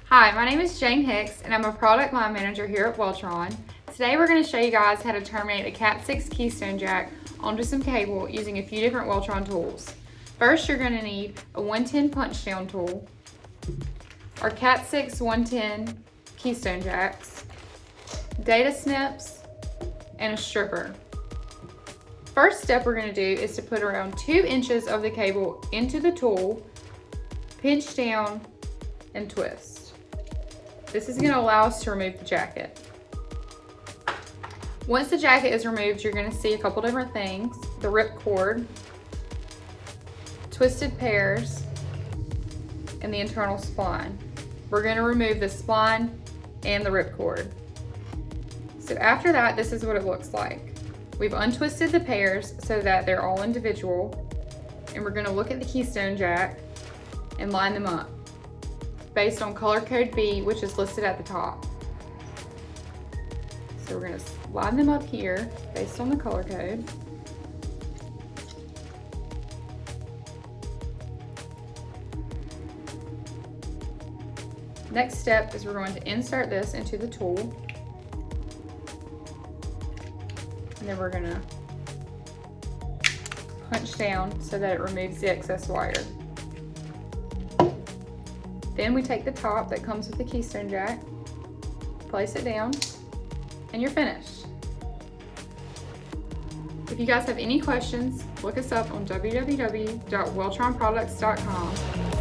Hi, my name is Jane Hicks and I'm a product line manager here at Weltron. Today we're going to show you guys how to terminate a CAT6 Keystone Jack onto some cable using a few different Weltron tools. First, you're going to need a 110 punch down tool, our CAT6 110 Keystone Jacks, data snips, and a stripper. First step we're going to do is to put around 2 inches of the cable into the tool, pinch down, and twist. This is going to allow us to remove the jacket. Once the jacket is removed, you're going to see a couple different things: the rip cord, twisted pairs, and the internal spline. We're going to remove the spline and the rip cord. So after that, this is what it looks like. We've untwisted the pairs so that they're all individual, and we're going to look at the Keystone Jack and line them up based on color code B, which is listed at the top. So we're going to line them up here based on the color code. Next step is we're going to insert this into the tool, and then we're going to punch down so that it removes the excess wire. Then we take the top that comes with the Keystone Jack, place it down, and you're finished. If you guys have any questions, look us up on www.weltronproducts.com